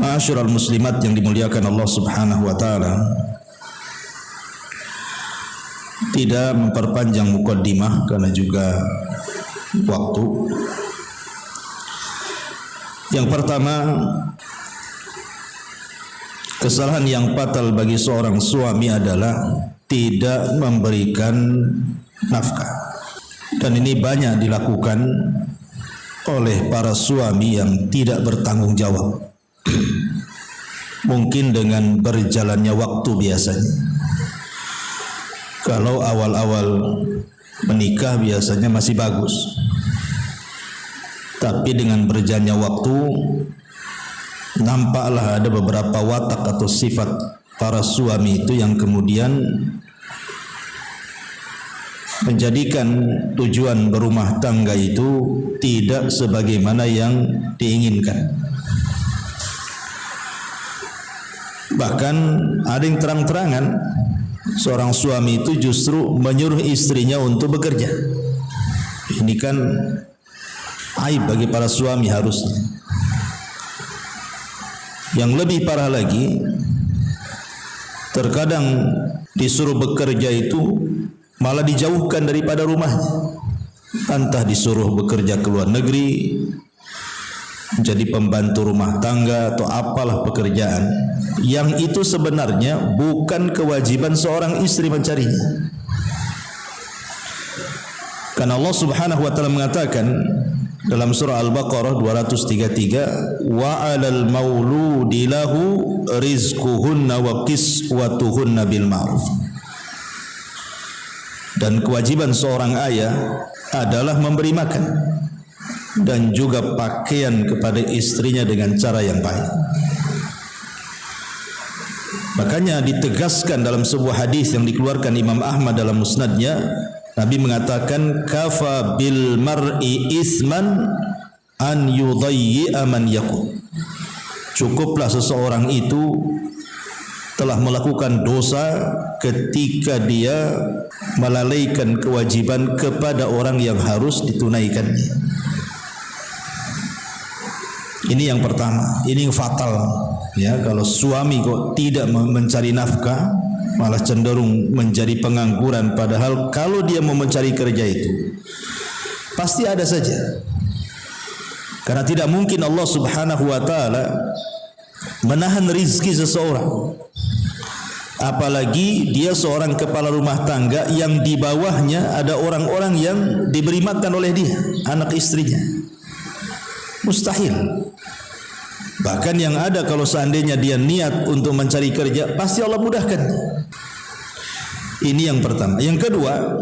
Ma'asyiral muslimat yang dimuliakan Allah Subhanahu wa taala, tidak memperpanjang mukaddimah karena juga waktu. Yang pertama, kesalahan yang fatal bagi seorang suami adalah tidak memberikan nafkah. Dan ini banyak dilakukan oleh para suami yang tidak bertanggung jawab. Mungkin dengan berjalannya waktu biasanya. Kalau awal-awal menikah biasanya masih bagus, tapi dengan berjalannya waktu nampaklah ada beberapa watak atau sifat para suami itu yang kemudian menjadikan tujuan berumah tangga itu tidak sebagaimana yang diinginkan. Bahkan ada yang terang-terangan seorang suami itu justru menyuruh istrinya untuk bekerja. Ini kan aib bagi para suami harusnya. Yang lebih parah lagi, terkadang disuruh bekerja itu malah dijauhkan daripada rumahnya. Entah disuruh bekerja ke luar negeri, jadi pembantu rumah tangga atau apalah pekerjaan yang itu sebenarnya bukan kewajiban seorang istri mencarinya. Karena Allah Subhanahu wa taala mengatakan dalam surah Al-Baqarah 233, wa 'alal mauludi lahu rizquhunna wa qiswatuhunna bil ma'ruf. Dan kewajiban seorang ayah adalah memberi makan dan juga pakaian kepada istrinya dengan cara yang baik. Makanya ditegaskan dalam sebuah hadis yang dikeluarkan Imam Ahmad dalam musnadnya, Nabi mengatakan kafa bil mar'i isman an yudayyi'a man yaqut. Cukuplah seseorang itu telah melakukan dosa ketika dia melalaikan kewajiban kepada orang yang harus ditunaikannya. Ini yang pertama, ini yang fatal ya. Kalau suami kok tidak mencari nafkah, malah cenderung menjadi pengangguran, padahal kalau dia mau mencari kerja itu pasti ada saja. Karena tidak mungkin Allah Subhanahu wa taala menahan rizki seseorang, apalagi dia seorang kepala rumah tangga yang di bawahnya ada orang-orang yang diberi makan oleh dia, anak istrinya. Mustahil. Bahkan yang ada kalau seandainya dia niat untuk mencari kerja, pasti Allah mudahkan. Ini yang pertama. Yang kedua,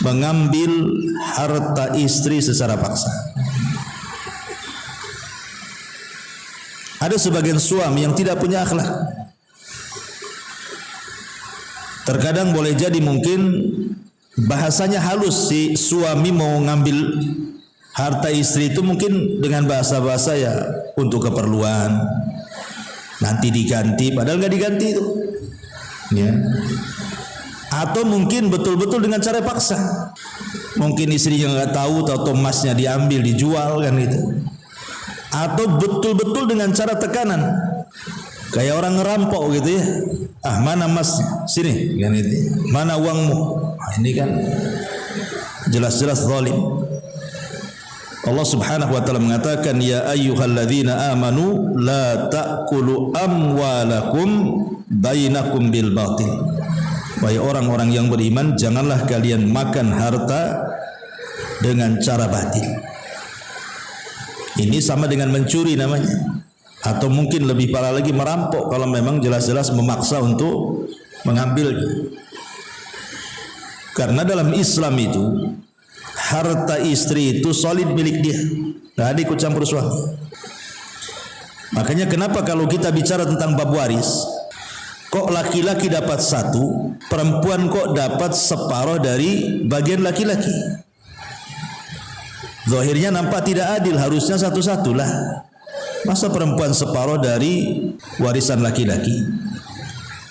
mengambil harta istri secara paksa. Ada sebagian suami yang tidak punya akhlak. Terkadang boleh jadi mungkin bahasanya halus, si suami mau ngambil harta istri itu mungkin dengan bahasa-bahasa ya untuk keperluan, nanti diganti, padahal nggak diganti itu, ya. Atau mungkin betul-betul dengan cara paksa. Mungkin istrinya nggak tahu, atau emasnya diambil, dijual kan gitu. Atau betul-betul dengan cara tekanan, kayak orang ngerampok gitu ya. Ah, mana emas? Sini, kan itu. Mana uangmu? Nah, ini kan jelas-jelas zalim. Allah Subhanahu wa taala mengatakan, ya ayyuhalladzina amanu la ta'kulu amwalakum bainakum bil batil. Wahai orang-orang yang beriman, janganlah kalian makan harta dengan cara batil. Ini sama dengan mencuri namanya, atau mungkin lebih parah lagi merampok kalau memang jelas-jelas memaksa untuk mengambilnya. Karena dalam Islam itu harta istri itu solid milik dia, nggak ada ikut campur suami. Makanya kenapa kalau kita bicara tentang bab waris, kok laki-laki dapat satu, perempuan kok dapat separuh dari bagian laki-laki? Zahirnya nampak tidak adil, harusnya satu-satulah. Masa perempuan separuh dari warisan laki-laki?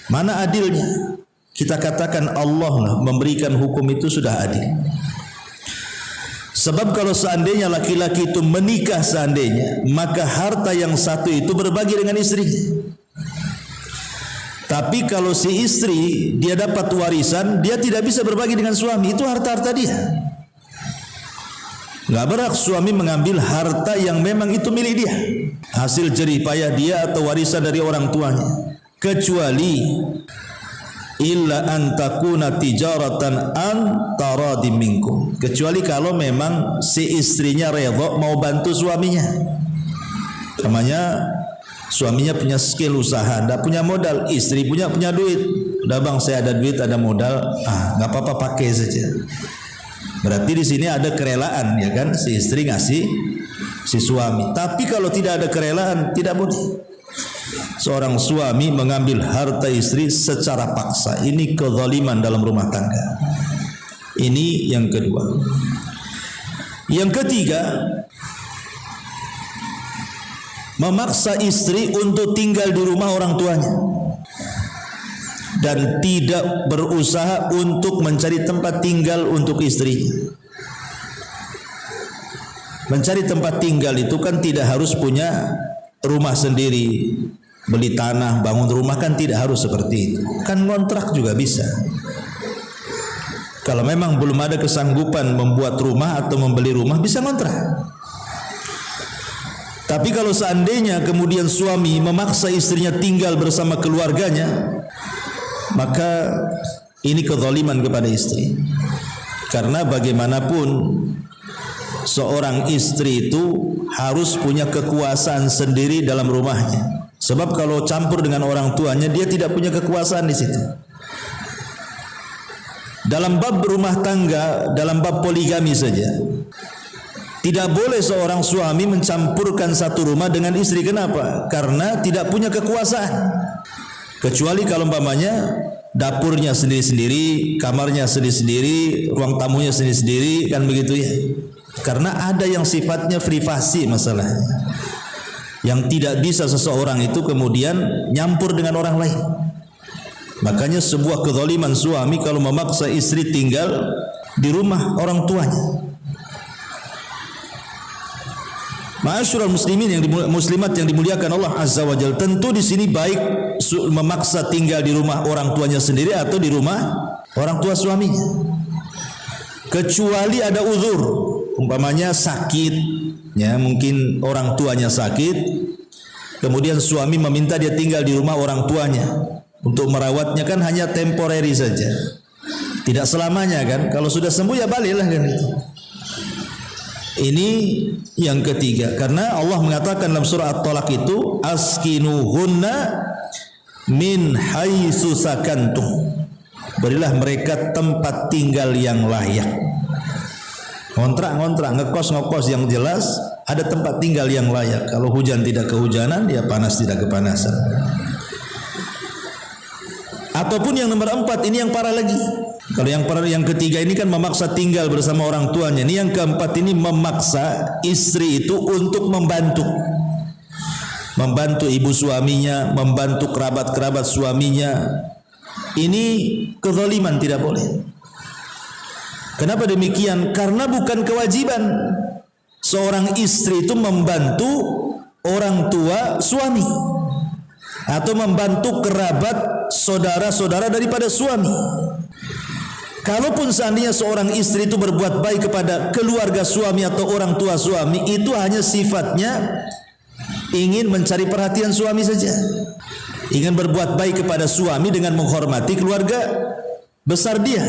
Mana adilnya? Kita katakan Allah lah memberikan hukum itu sudah adil. Sebab kalau seandainya laki-laki itu menikah seandainya, maka harta yang satu itu berbagi dengan istrinya. Tapi kalau si istri dia dapat warisan, dia tidak bisa berbagi dengan suami, itu harta-harta dia. Gak berhak suami mengambil harta yang memang itu milik dia, hasil jerih payah dia atau warisan dari orang tuanya, kecuali illa an takuna tijaratan an taradi minkum, kecuali kalau memang si istrinya redha mau bantu suaminya. Namanya suaminya punya skill usaha, ndak punya modal, istri punya duit. Udah bang, saya ada duit, ada modal, nggak apa-apa pakai saja. Berarti di sini ada kerelaan, ya kan? Si istri ngasih si suami. Tapi kalau tidak ada kerelaan, tidak boleh seorang suami mengambil harta istri secara paksa. Ini kezaliman dalam rumah tangga. Ini yang kedua. Yang ketiga, memaksa istri untuk tinggal di rumah orang tuanya dan tidak berusaha untuk mencari tempat tinggal untuk istrinya. Mencari tempat tinggal itu kan tidak harus punya rumah sendiri, beli tanah, bangun rumah, kan tidak harus seperti itu. Kan ngontrak juga bisa. Kalau memang belum ada kesanggupan membuat rumah atau membeli rumah, bisa ngontrak. Tapi kalau seandainya kemudian suami memaksa istrinya tinggal bersama keluarganya, maka ini kezaliman kepada istri. Karena bagaimanapun seorang istri itu harus punya kekuasaan sendiri dalam rumahnya. Sebab kalau campur dengan orang tuanya, dia tidak punya kekuasaan di situ. Dalam bab rumah tangga, dalam bab poligami saja, tidak boleh seorang suami mencampurkan satu rumah dengan istri. Kenapa? Karena tidak punya kekuasaan. Kecuali kalau umpamanya dapurnya sendiri-sendiri, kamarnya sendiri-sendiri, ruang tamunya sendiri-sendiri, kan begitu ya. Karena ada yang sifatnya privasi masalahnya, yang tidak bisa seseorang itu kemudian nyampur dengan orang lain. Makanya sebuah kezaliman suami kalau memaksa istri tinggal di rumah orang tuanya. Ma'asyiral muslimin muslimat yang dimuliakan Allah Azza wa Jalla, tentu di sini baik memaksa tinggal di rumah orang tuanya sendiri atau di rumah orang tua suaminya. Kecuali ada uzur, umpamanya sakit, ya mungkin orang tuanya sakit, kemudian suami meminta dia tinggal di rumah orang tuanya untuk merawatnya, kan hanya temporary saja, tidak selamanya kan. Kalau sudah sembuh ya baliklah kan itu. Ini yang ketiga, karena Allah mengatakan dalam surah At-Talaq itu askinuhunna min haitsu sakantum, berilah mereka tempat tinggal yang layak. Ngontrak, ngekos yang jelas, ada tempat tinggal yang layak. Kalau hujan tidak kehujanan, ya panas tidak kepanasan. Ataupun yang nomor 4, ini yang parah lagi. Kalau yang ketiga ini kan memaksa tinggal bersama orang tuanya. Ini yang keempat, ini memaksa istri itu untuk membantu ibu suaminya, membantu kerabat-kerabat suaminya. Ini kezaliman, tidak boleh. Kenapa demikian? Karena bukan kewajiban seorang istri itu membantu orang tua suami atau membantu kerabat saudara-saudara daripada suami. Kalaupun seandainya seorang istri itu berbuat baik kepada keluarga suami atau orang tua suami, itu hanya sifatnya ingin mencari perhatian suami saja, ingin berbuat baik kepada suami dengan menghormati keluarga besar dia.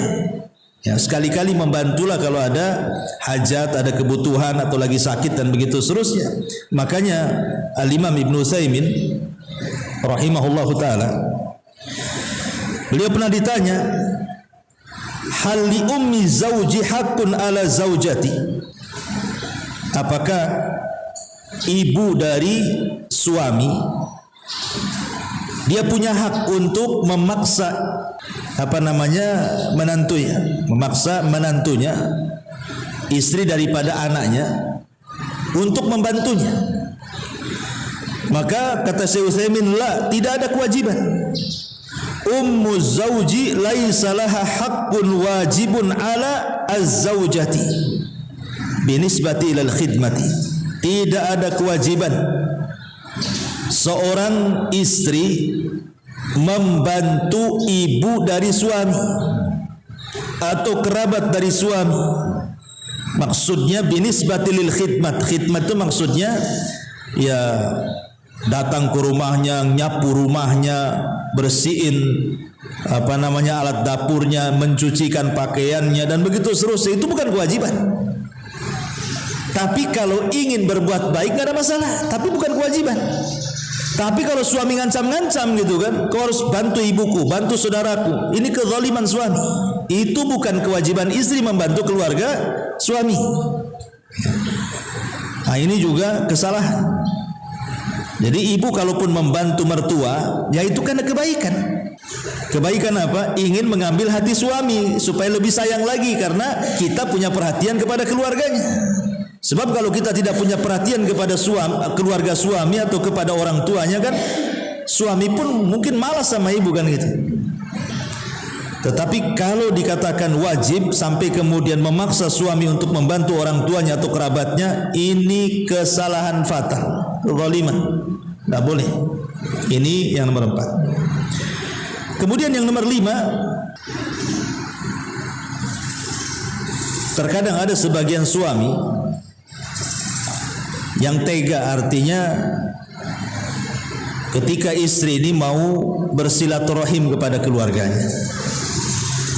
Ya, sekali-kali membantulah kalau ada hajat, ada kebutuhan atau lagi sakit dan begitu seterusnya. Makanya Al-Imam Ibnu Utsaimin rahimahullahu taala, beliau pernah ditanya, hal li ummi zauji haqqun ala zaujati, apakah ibu dari suami dia punya hak untuk memaksa menantunya, memaksa menantunya, istri daripada anaknya, untuk membantunya? Maka kata Syekh Utsaimin, la, tidak ada kewajiban ummu zauji laisa laha haqqun wajibun ala az-zaujati binisbati ilal khidmati. Tidak ada kewajiban seorang istri membantu ibu dari suami atau kerabat dari suami. Maksudnya binisbati lil khidmat. Khidmat itu maksudnya ya datang ke rumahnya, nyapu rumahnya, bersihin alat dapurnya, mencucikan pakaiannya dan begitu seterusnya. Itu bukan kewajiban. Tapi kalau ingin berbuat baik nggak ada masalah, tapi bukan kewajiban. Tapi kalau suami ngancam-ngancam gitu kan, kau harus bantu ibuku, bantu saudaraku, ini kezaliman suami. Itu bukan kewajiban istri membantu keluarga suami. Nah ini juga kesalahan. Jadi ibu kalaupun membantu mertua, ya itu karena kebaikan. Kebaikan apa? Ingin mengambil hati suami supaya lebih sayang lagi karena kita punya perhatian kepada keluarganya. Sebab kalau kita tidak punya perhatian kepada keluarga suami atau kepada orang tuanya kan, suami pun mungkin malas sama ibu kan gitu. Tetapi kalau dikatakan wajib sampai kemudian memaksa suami untuk membantu orang tuanya atau kerabatnya, ini kesalahan fatal, kezaliman. Tidak boleh. Ini yang nomor 4. Kemudian yang nomor 5, terkadang ada sebagian suami yang tega, artinya ketika istri ini mau bersilaturahim kepada keluarganya.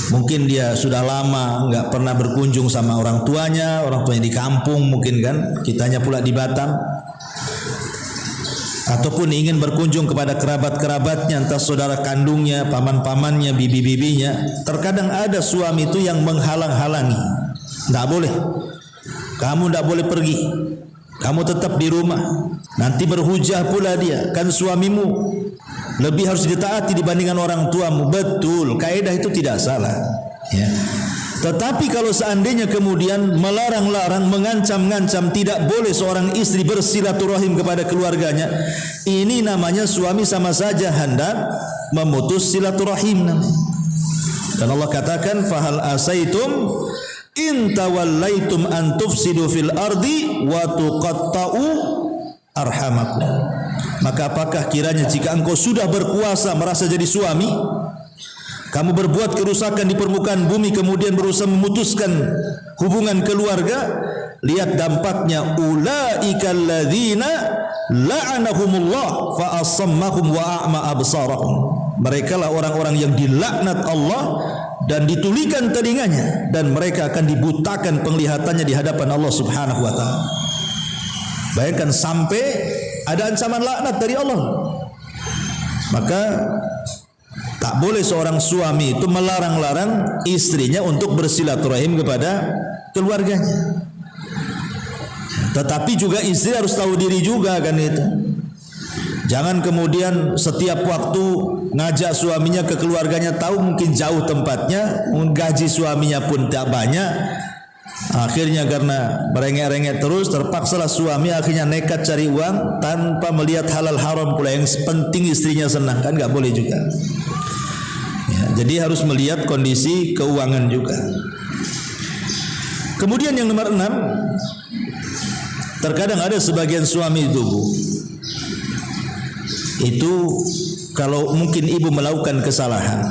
Mungkin dia sudah lama nggak pernah berkunjung sama orang tuanya di kampung mungkin kan, kitanya pula di Batam. Ataupun ingin berkunjung kepada kerabat-kerabatnya, entah saudara kandungnya, paman-pamannya, bibi-bibinya. Terkadang ada suami itu yang menghalang-halangi. Nggak boleh, kamu nggak boleh pergi, kamu tetap di rumah. Nanti berhujah pula dia, kan suamimu lebih harus ditaati dibandingkan orang tuamu. Betul, kaidah itu tidak salah ya. Tetapi kalau seandainya kemudian melarang-larang, mengancam-ngancam tidak boleh seorang istri bersilaturahim kepada keluarganya, ini namanya suami sama saja hendak memutus silaturahim namanya. Dan Allah katakan, fahal asaitum in tawallaitum an tufsidu fil ardi wa tuqatta'u arhamakum. Maka apakah kiranya jika engkau sudah berkuasa merasa jadi suami, kamu berbuat kerusakan di permukaan bumi kemudian berusaha memutuskan hubungan keluarga, lihat dampaknya. Ulaika alladzina la'anahumullah fa asammahum wa a'ma absarahum. Mereka lah orang-orang yang dilaknat Allah dan ditulikan telinganya, dan mereka akan dibutakan penglihatannya di hadapan Allah Subhanahu wa taala. Bayangkan sampai ada ancaman laknat dari Allah. Maka tak boleh seorang suami itu melarang-larang istrinya untuk bersilaturahim kepada keluarganya. Tetapi juga istri harus tahu diri juga kan itu. Jangan kemudian setiap waktu ngajak suaminya ke keluarganya, tahu mungkin jauh tempatnya, gaji suaminya pun tak banyak. Akhirnya karena merengek-rengek terus, terpaksalah suami akhirnya nekat cari uang tanpa melihat halal haram pula. Yang penting istrinya senang, kan nggak boleh juga. Ya, jadi harus melihat kondisi keuangan juga. Kemudian yang nomor 6, terkadang ada sebagian suami itu kalau mungkin ibu melakukan kesalahan,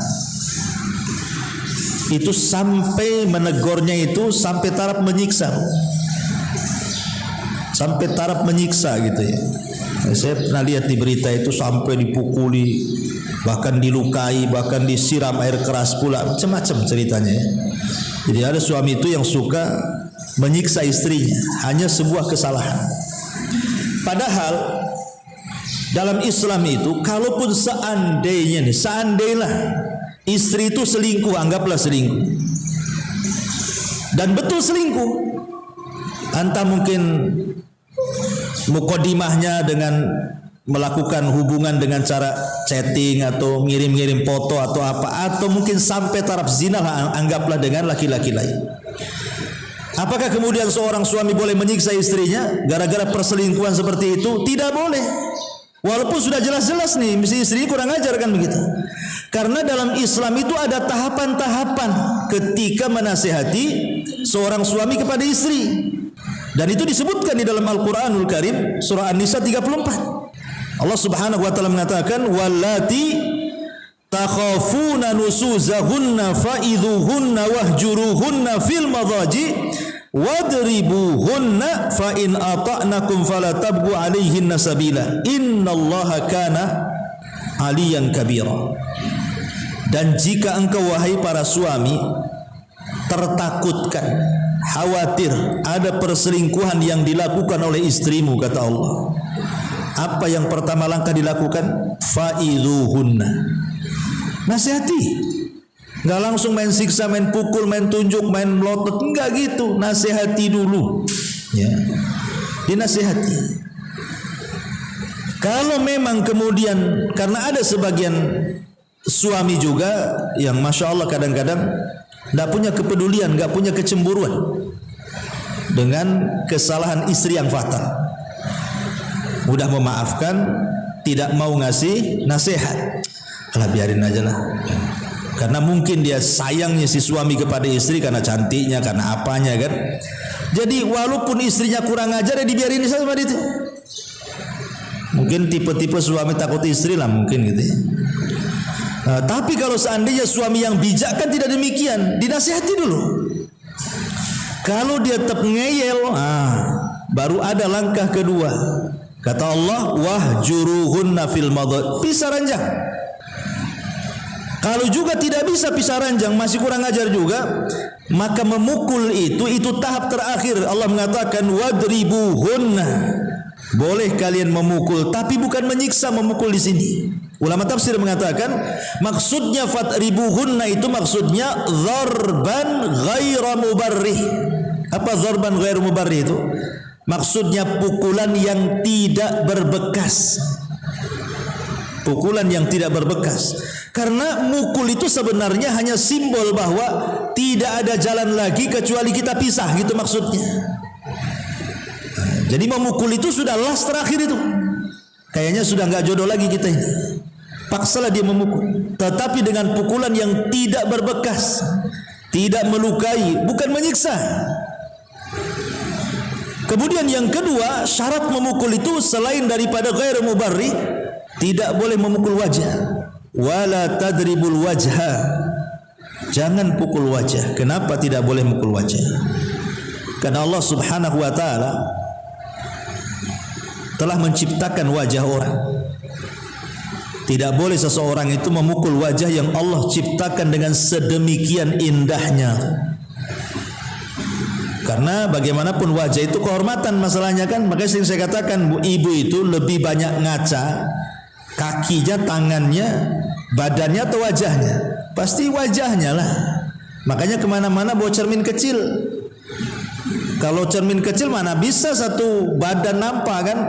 itu sampai menegurnya itu sampai taraf menyiksa, sampai taraf menyiksa gitu ya. Saya pernah lihat di berita itu sampai dipukuli, bahkan dilukai, bahkan disiram air keras pula, macam-macam ceritanya ya. Jadi ada suami itu yang suka menyiksa istrinya hanya sebuah kesalahan. Padahal dalam Islam itu, kalaupun seandainya istri itu selingkuh, anggaplah selingkuh, dan betul selingkuh, entah mungkin mukodimahnya dengan melakukan hubungan dengan cara chatting atau ngirim-ngirim foto atau apa, atau mungkin sampai taraf zina lah, anggaplah dengan laki-laki lain. Apakah kemudian seorang suami boleh menyiksa istrinya gara-gara perselingkuhan seperti itu? Tidak boleh. Walaupun sudah jelas-jelas nih, mesti istri kurang ajar kan begitu. Karena dalam Islam itu ada tahapan-tahapan ketika menasihati seorang suami kepada istri. Dan itu disebutkan di dalam Al-Quranul Karim, surah An-Nisa 34. Allah Subhanahu wa taala mengatakan, "Wallati takhafuna nusuzahunna fa'idhuhunna wahjuruhunna fil madhaji wadribuhunna fa in ata'nakum fala tabghu 'alaihinna sabila innallaha kana 'aliyan kabira." Dan jika engkau wahai para suami tertakutkan, khawatir ada perselingkuhan yang dilakukan oleh istrimu, kata Allah, apa yang pertama langkah dilakukan? Fa'idhuhunna, nasihati. Enggak langsung main siksa, main pukul, main tunjuk, main melotot, enggak gitu. Nasihati dulu, ya, dinasihati. Kalau memang kemudian, karena ada sebagian suami juga yang masya Allah kadang-kadang tidak punya kepedulian, nggak punya kecemburuan dengan kesalahan istri yang fatal, mudah memaafkan, tidak mau ngasih nasihat, alah biarin aja lah. Karena mungkin dia sayangnya si suami kepada istri karena cantiknya, karena apanya kan. Jadi walaupun istrinya kurang ajar, ya dibiarin saja sama dia. Mungkin tipe-tipe suami takut istri lah mungkin gitu ya. Tapi kalau seandainya suami yang bijak kan tidak demikian, dinasihati dulu. Kalau dia tetap ngeyel, baru ada langkah kedua. Kata Allah, wahjuruhunna fil madad, pisah ranjang. Kalau juga tidak bisa pisah ranjang, masih kurang ajar juga, maka memukul itu tahap terakhir. Allah mengatakan wadribuhunna, boleh kalian memukul, tapi bukan menyiksa memukul di sini. Ulama tafsir mengatakan maksudnya fatribuhunna itu maksudnya dzarban ghaira mubarrih. Apa dzarban ghaira mubarrih itu? Maksudnya pukulan yang tidak berbekas. Pukulan yang tidak berbekas. Karena mukul itu sebenarnya hanya simbol bahwa tidak ada jalan lagi kecuali kita pisah, gitu maksudnya. Jadi memukul itu sudah last terakhir itu. Kayaknya sudah nggak jodoh lagi kita ini. Paksalah dia memukul, tetapi dengan pukulan yang tidak berbekas, tidak melukai, bukan menyiksa. Kemudian yang kedua, syarat memukul itu selain daripada ghairu mubarrih, tidak boleh memukul wajah. Wala tadribul wajha, jangan pukul wajah. Kenapa tidak boleh memukul wajah? Karena Allah Subhanahu wa taala telah menciptakan wajah orang. Tidak boleh seseorang itu memukul wajah yang Allah ciptakan dengan sedemikian indahnya. Karena bagaimanapun wajah itu kehormatan masalahnya kan. Makanya sering saya katakan, ibu itu lebih banyak ngaca kakinya, tangannya, badannya atau wajahnya? Pasti wajahnya lah. Makanya kemana-mana bawa cermin kecil. Kalau cermin kecil mana bisa satu badan nampak kan?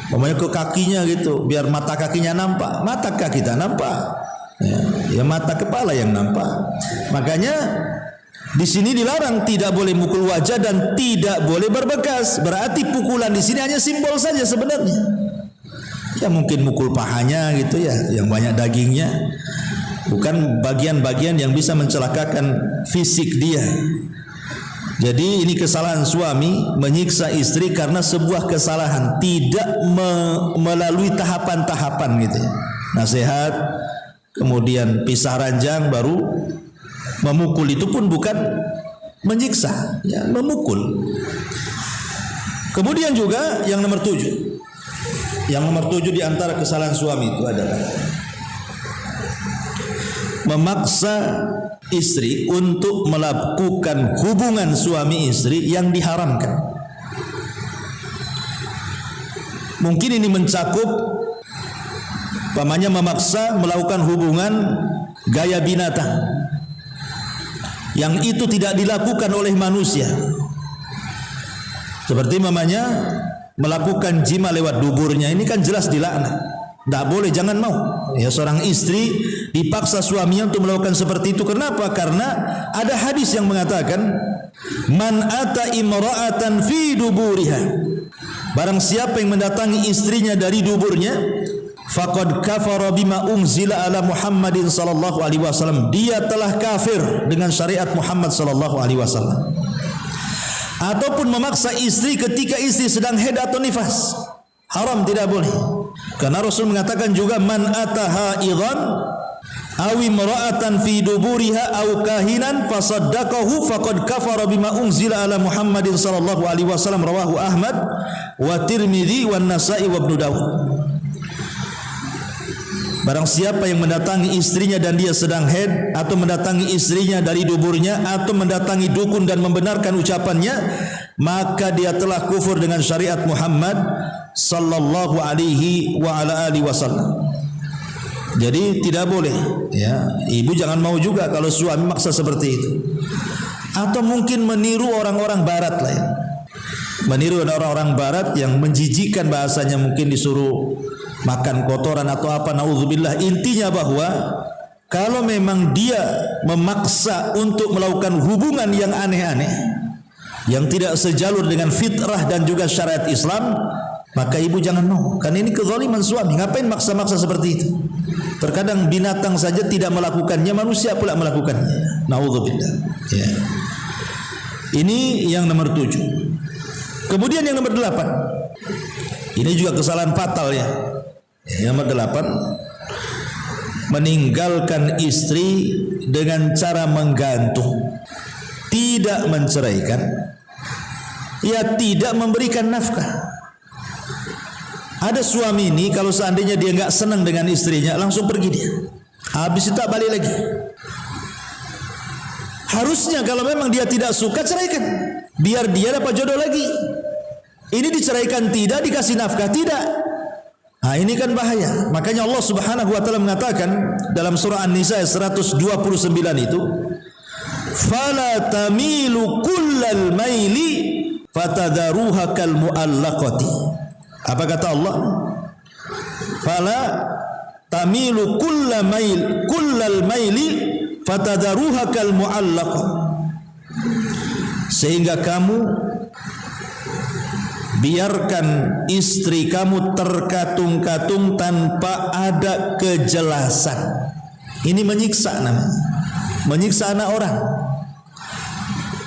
Pokoknya ke kakinya gitu, biar mata kakinya nampak, mata kaki tak nampak, ya mata kepala yang nampak. Makanya di sini dilarang, tidak boleh mukul wajah dan tidak boleh berbekas. Berarti pukulan di sini hanya simbol saja sebenarnya. Ya mungkin mukul pahanya gitu ya, yang banyak dagingnya, bukan bagian-bagian yang bisa mencelakakan fisik dia. Jadi ini kesalahan suami menyiksa istri karena sebuah kesalahan, tidak melalui tahapan-tahapan gitu ya. Nasihat, kemudian pisah ranjang, baru memukul. Itu pun bukan menyiksa, ya, memukul. Kemudian juga yang nomor 7. Yang nomor 7 di antara kesalahan suami itu adalah memaksa istri untuk melakukan hubungan suami istri yang diharamkan. Mungkin ini mencakup pamannya memaksa melakukan hubungan gaya binatang yang itu tidak dilakukan oleh manusia. Seperti mamanya melakukan jima lewat duburnya, ini kan jelas dilaknat. Tidak boleh, jangan mau. Ya, seorang istri dipaksa suaminya untuk melakukan seperti itu. Kenapa? Karena ada hadis yang mengatakan, man ata imra'atan fi duburiha, Barang siapa yang mendatangi istrinya dari duburnya, faqad kafara bima unzila ala Muhammadin sallallahu alaihi wasallam, dia telah kafir dengan syariat Muhammad sallallahu alaihi wasallam. Ataupun memaksa istri ketika istri sedang haid atau nifas, haram, tidak boleh. Karena Rasul mengatakan juga, man ataha idhan awi mara'atan fi duburiha aw kahinan fasaddaqahu faqad kafara bima unzila ala Muhammadin sallallahu alaihi wasallam, rawahu Ahmad wa Tirmidzi wa Nasa'i wa Ibnu Dawud. Barang siapa yang mendatangi istrinya dan dia sedang haid, atau mendatangi istrinya dari duburnya, atau mendatangi dukun dan membenarkan ucapannya, maka dia telah kufur dengan syariat Muhammad sallallahu alaihi wa ala alihi wasallam. Jadi tidak boleh, ya. Ibu jangan mau juga kalau suami maksa seperti itu. Atau mungkin meniru orang-orang barat lah, ya. Meniru orang-orang barat yang menjijikkan bahasanya, mungkin disuruh makan kotoran atau apa, naudzubillah. Intinya bahwa kalau memang dia memaksa untuk melakukan hubungan yang aneh-aneh, yang tidak sejalur dengan fitrah dan juga syariat Islam, maka ibu jangan mau. Karena ini kezaliman suami. Ngapain maksa-maksa seperti itu? Terkadang binatang saja tidak melakukannya, manusia pula melakukannya. Naudzubillah. Ya. Ini yang nomor 7. Kemudian yang nomor 8. Ini juga kesalahan fatal, ya. Yang nomor 8, meninggalkan istri dengan cara menggantung, tidak menceraikan, ya tidak memberikan nafkah. Ada suami ini kalau seandainya dia nggak senang dengan istrinya, langsung pergi dia. Habis itu tak balik lagi. Harusnya kalau memang dia tidak suka, ceraikan, biar dia dapat jodoh lagi. Ini diceraikan tidak, dikasih nafkah tidak. Nah, ini kan bahaya. Makanya Allah Subhanahu wa taala mengatakan dalam surah An-Nisa 129 itu, fala tamilu kullal maili fatadharuha kal muallaqati. Apa kata Allah? Fala tamilu kullal maili fatadharuha kal muallaqah. Sehingga kamu biarkan istri kamu terkatung-katung tanpa ada kejelasan. Ini menyiksa namanya. Menyiksa anak orang.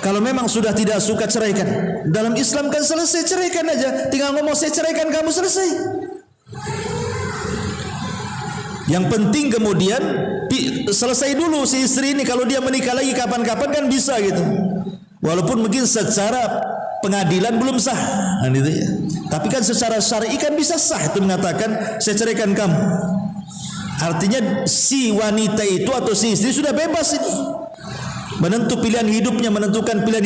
Kalau memang sudah tidak suka, ceraikan. Dalam Islam kan selesai, ceraikan aja. Tinggal ngomong saya ceraikan kamu, selesai. Yang penting kemudian selesai dulu si istri ini. Kalau dia menikah lagi kapan-kapan kan bisa gitu. Walaupun mungkin secara pengadilan belum sah, gitu ya. Tapi kan secara syar'i kan bisa sah itu mengatakan saya ceraikan kamu. Artinya si wanita itu atau si istri sudah bebas ini. Menentukan pilihan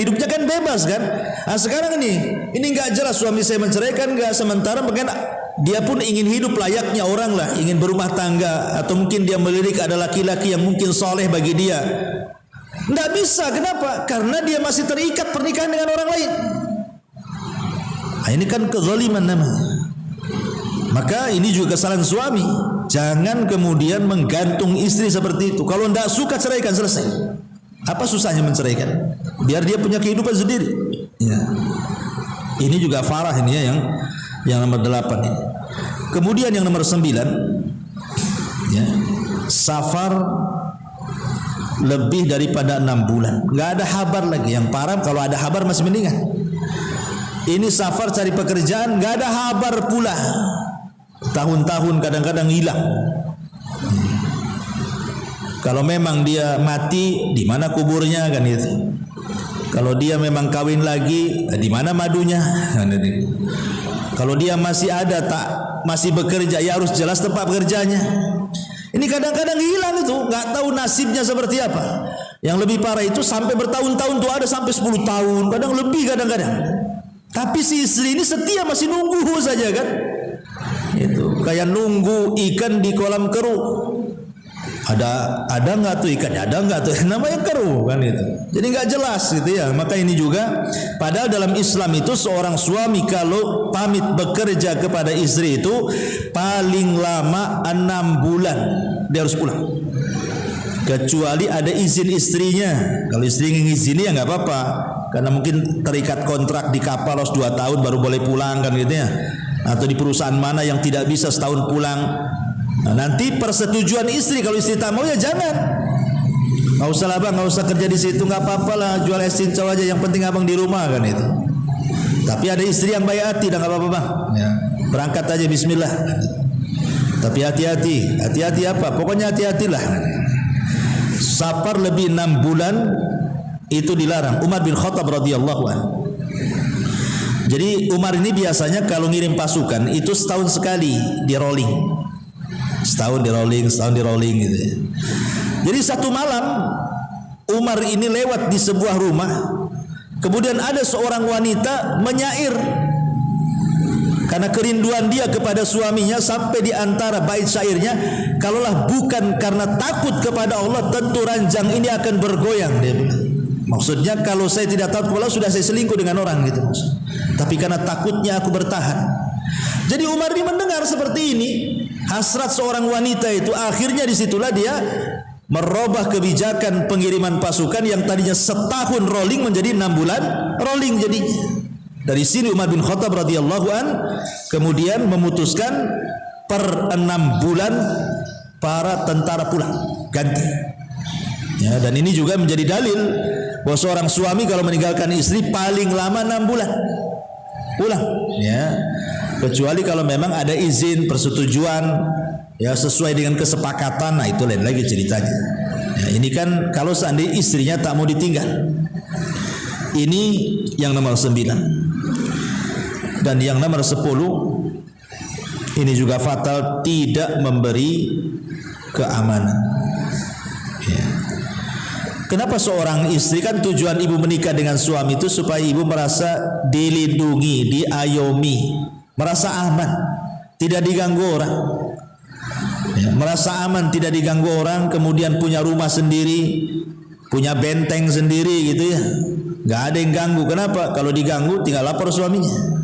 hidupnya kan bebas kan. Nah, sekarang ini nggak jelas suami saya menceraikan nggak, sementara mungkin dia pun ingin hidup layaknya orang lah, ingin berumah tangga, atau mungkin dia melirik ada laki-laki yang mungkin soleh bagi dia. Nggak bisa, kenapa? Karena dia masih terikat pernikahan dengan orang lain. Nah, ini kan kezaliman namanya. Maka ini juga kesalahan suami. Jangan kemudian menggantung istri seperti itu. Kalau nggak suka, ceraikan, selesai. Apa susahnya menceraikan? Biar dia punya kehidupan sendiri. Ya. Ini juga farah ini ya, yang nomor 8 ini. Kemudian yang nomor 9, ya, safar lebih daripada 6 bulan. Nggak ada kabar lagi. Yang parah kalau ada kabar masih mendingan. Ini safar cari pekerjaan, nggak ada kabar pula. Tahun-tahun kadang-kadang hilang. Kalau memang dia mati, di mana kuburnya kan itu. Kalau dia memang kawin lagi, di mana madunya kan itu. Kalau dia masih ada masih bekerja, ya harus jelas tempat bekerjanya. Ini kadang-kadang hilang itu, nggak tahu nasibnya seperti apa. Yang lebih parah itu sampai bertahun-tahun tuh, ada sampai 10 tahun, kadang lebih kadang-kadang. Tapi si istri ini setia, masih nunggu saja kan. Itu kayak nunggu ikan di kolam keruh. Ada nggak tuh ikannya, ada nggak tuh, namanya keruh kan itu. Jadi nggak jelas gitu ya. Maka ini juga, padahal dalam Islam itu seorang suami kalau pamit bekerja kepada istri itu paling lama 6 bulan dia harus pulang. Kecuali ada izin istrinya. Kalau istri ngizini ya nggak apa-apa. karena mungkin terikat kontrak di kapal harus 2 tahun baru boleh pulang kan gitu ya, atau di perusahaan mana yang tidak bisa setahun pulang. Nah, nanti persetujuan istri, kalau istri tak mau ya jangan. Nggak usah lah bang, nggak usah kerja di situ, nggak apa-apa lah, jual es cincau aja, yang penting abang di rumah kan itu. Tapi ada istri yang baik hati, dah nggak apa-apa bang, ya, berangkat aja Bismillah. Tapi hati-hati, hati-hati apa? Pokoknya hati-hatilah. Safar lebih 6 bulan itu dilarang. Umar bin Khattab radhiyallahu anhu. Jadi Umar ini biasanya kalau ngirim pasukan itu setahun sekali di rolling, setahun di rolling gitu. Jadi satu malam Umar ini lewat di sebuah rumah, kemudian ada seorang wanita menyair karena kerinduan dia kepada suaminya, sampai di antara bait syairnya, kalaulah bukan karena takut kepada Allah, tentu ranjang ini akan bergoyang, dia bilang. Maksudnya kalau saya tidak takut kepada Allah, sudah saya selingkuh dengan orang gitu maksud. Tapi karena takutnya aku bertahan. Jadi Umar ini mendengar seperti ini, hasrat seorang wanita itu, akhirnya disitulah dia merubah kebijakan pengiriman pasukan yang tadinya setahun rolling menjadi 6 bulan rolling. Jadi dari sini Umar bin Khattab radhiyallahu an kemudian memutuskan per 6 bulan para tentara pulang ganti. Ya, dan ini juga menjadi dalil bahwa seorang suami kalau meninggalkan istri paling lama 6 bulan pulang. Ya, kecuali kalau memang ada izin persetujuan, ya sesuai dengan kesepakatan, nah itu lain lagi ceritanya. Ya, ini kan kalau seandainya istrinya tak mau ditinggal. Ini yang nomor 9. Dan yang nomor 10 ini juga fatal, tidak memberi keamanan. Ya. Kenapa seorang istri, kan tujuan ibu menikah dengan suami itu supaya ibu merasa dilindungi, diayomi, merasa aman, tidak diganggu orang. Ya, merasa aman, tidak diganggu orang, kemudian punya rumah sendiri, punya benteng sendiri gitu ya, nggak ada yang ganggu. Kenapa? Kalau diganggu tinggal lapor suaminya.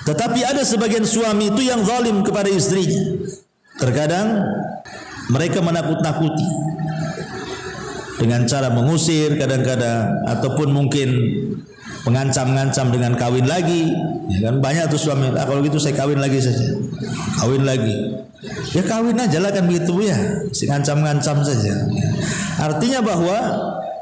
Tetapi ada sebagian suami itu yang zalim kepada istrinya. Terkadang mereka menakut-nakuti dengan cara mengusir kadang-kadang, ataupun mungkin mengancam-ngancam dengan kawin lagi. Ya kan banyak tuh suami, kalau gitu saya kawin lagi saja, kawin lagi. Ya kawin aja lah kan begitu ya, si ngancam-ngancam saja. Artinya bahwa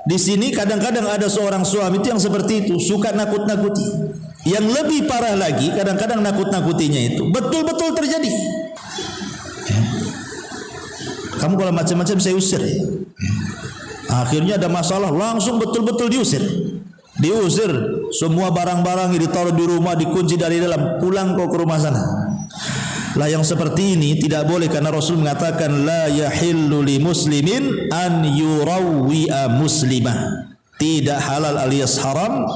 di sini kadang-kadang ada seorang suami itu yang seperti itu, suka nakut-nakuti. Yang lebih parah lagi, kadang-kadang nakut-nakutinya itu betul-betul terjadi. Ya. Kamu kalau macam-macam saya usir. Ya. Akhirnya ada masalah, langsung betul-betul diusir. Diusir, semua barang-barang yang ditaruh di rumah dikunci dari dalam, pulang kau ke rumah sana. Lah yang seperti ini tidak boleh, karena Rasul mengatakan la yahillu li muslimin an yurawwi'a muslimah. Tidak halal alias haram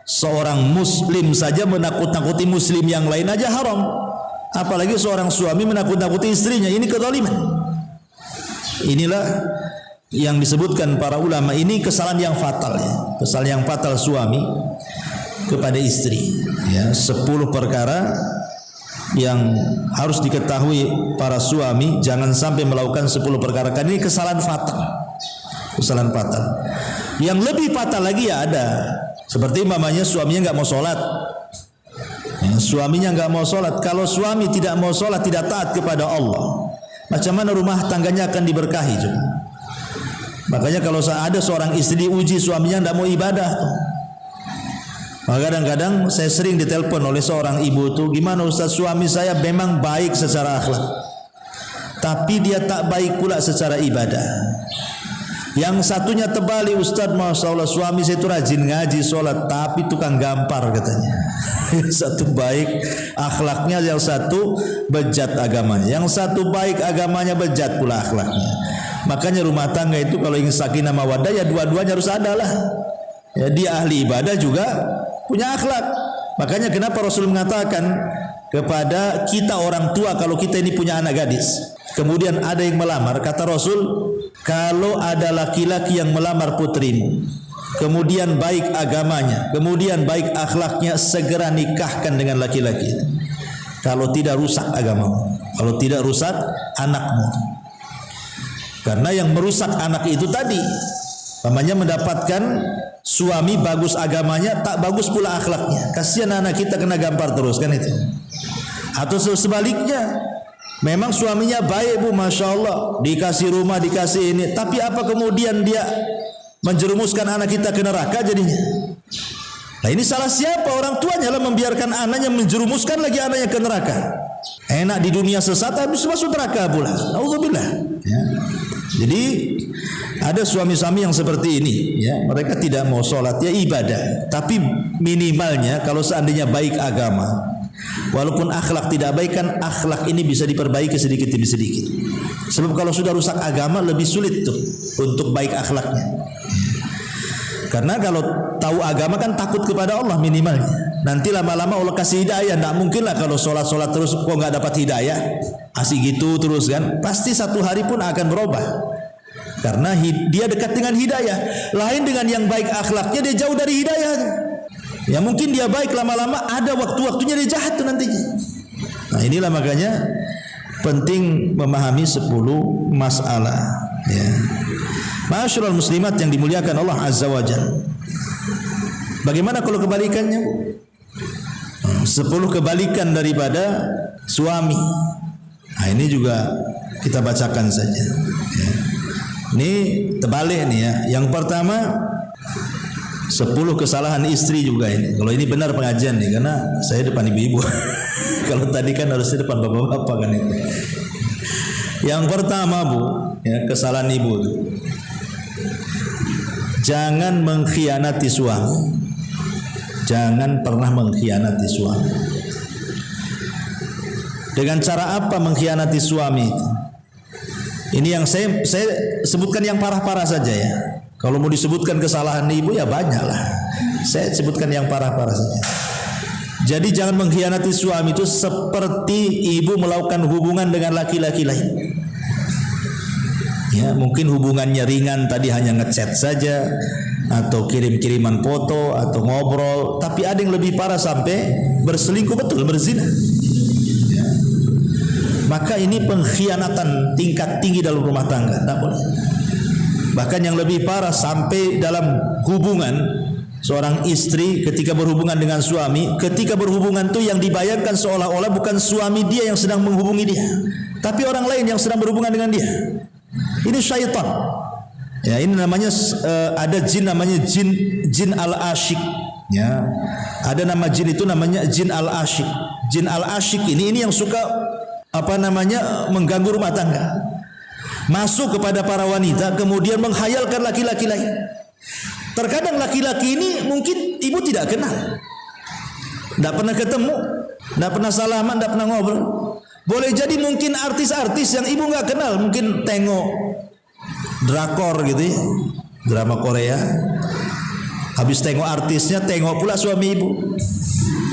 seorang muslim saja menakut-nakuti muslim yang lain aja haram. Apalagi seorang suami menakut-nakuti istrinya, ini kezaliman. Inilah yang disebutkan para ulama, ini kesalahan yang fatal ya. Kesalahan yang fatal suami kepada istri ya. 10 perkara yang harus diketahui para suami, jangan sampai melakukan 10 perkara, karena ini kesalahan fatal. Kesalahan fatal. Yang lebih fatal lagi ya ada, seperti mamanya suaminya nggak mau sholat ya, suaminya nggak mau sholat. Kalau suami tidak mau sholat, tidak taat kepada Allah, macam mana rumah tangganya akan diberkahi juga. Makanya kalau ada seorang istri diuji suaminya tidak mau ibadah, maka kadang-kadang saya sering ditelepon oleh seorang ibu tuh, gimana Ustaz, suami saya memang baik secara akhlak, tapi dia tak baik pula secara ibadah. Yang satunya terbalik, Ustaz, Masya Allah, suami saya itu rajin ngaji, sholat, tapi tukang gampar katanya. Yang satu baik akhlaknya, yang satu bejat agamanya. Yang satu baik agamanya, bejat pula akhlaknya. Makanya rumah tangga itu kalau ingin sakinah mawaddah ya dua-duanya harus ada lah. Ya, dia ahli ibadah juga punya akhlak. Makanya kenapa Rasul mengatakan kepada kita orang tua, kalau kita ini punya anak gadis, kemudian ada yang melamar, kata Rasul, kalau ada laki-laki yang melamar putrimu, kemudian baik agamanya, kemudian baik akhlaknya, segera nikahkan dengan laki-laki itu. Kalau tidak, rusak agamamu. Kalau tidak, rusak anakmu. Karena yang merusak anak itu tadi Pamannya mendapatkan suami bagus agamanya, tak bagus pula akhlaknya. Kasihan anak kita kena gampar terus kan itu. Atau sebaliknya, memang suaminya baik bu, masya Allah, dikasih rumah, dikasih ini, tapi apa kemudian dia menjerumuskan anak kita ke neraka jadinya? Nah ini salah siapa? Orang tuanya lah membiarkan anaknya menjerumuskan lagi anaknya ke neraka. Enak di dunia sesat, habis masuk neraka pula. Auzubillah. Ya. Jadi ada suami-suami yang seperti ini, ya, mereka tidak mau sholat, ya ibadah, tapi minimalnya kalau seandainya baik agama, walaupun akhlak tidak baik, kan akhlak ini bisa diperbaiki sedikit demi sedikit. Sebab kalau sudah rusak agama lebih sulit tuh untuk baik akhlaknya. Karena kalau tahu agama kan takut kepada Allah minimalnya. Nanti lama-lama Allah kasih hidayah. Tidak mungkin lah kalau sholat-sholat terus kok nggak dapat hidayah, asik gitu terus kan. Pasti satu hari pun akan berubah. Karena dia dekat dengan hidayah. Lain dengan yang baik akhlaknya, dia jauh dari hidayah. Ya mungkin dia baik, lama-lama ada waktu-waktunya dia jahat tuh nantinya. Nah inilah makanya penting memahami 10 masalah, ya. Ma'asyiral muslimat yang dimuliakan Allah Azza wa Jalla. Bagaimana kalau kebalikannya? 10 kebalikan daripada suami. Nah ini juga kita bacakan saja, ya. Ini terbalik nih ya. Yang pertama 10 kesalahan istri juga ini. Kalau ini benar pengajian nih, karena saya depan ibu-ibu. Kalau tadi kan harusnya depan bapak-bapak kan itu. Yang pertama bu, ya, kesalahan ibu itu, jangan mengkhianati suami. Jangan pernah mengkhianati suami. Dengan cara apa mengkhianati suami itu? Ini yang saya sebutkan yang parah-parah saja ya. Kalau mau disebutkan kesalahan ibu ya banyak lah. Saya sebutkan yang parah-parah saja. Jadi jangan mengkhianati suami itu seperti ibu melakukan hubungan dengan laki-laki lain. Ya, mungkin hubungannya ringan, tadi hanya ngechat saja atau kirim-kiriman foto atau ngobrol, tapi ada yang lebih parah sampai berselingkuh, betul, berzina. Ya. Maka ini pengkhianatan tingkat tinggi dalam rumah tangga, tidak boleh. Bahkan yang lebih parah sampai dalam hubungan seorang istri ketika berhubungan dengan suami, ketika berhubungan itu yang dibayangkan seolah-olah bukan suami dia yang sedang menghubungi dia, tapi orang lain yang sedang berhubungan dengan dia. Ini syaitan. Ya, ini namanya ada jin namanya jin al-asyik. Ya. Ada nama jin itu namanya jin al-asyik. Jin al-asyik ini yang suka mengganggu rumah tangga. Masuk kepada para wanita kemudian menghayalkan laki-laki lain. Terkadang laki-laki ini mungkin ibu tidak kenal, tidak pernah ketemu, tidak pernah salaman, tidak pernah ngobrol. Boleh jadi mungkin artis-artis yang ibu nggak kenal, mungkin tengok drakor gitu ya, drama Korea. Habis tengok artisnya, tengok pula suami ibu.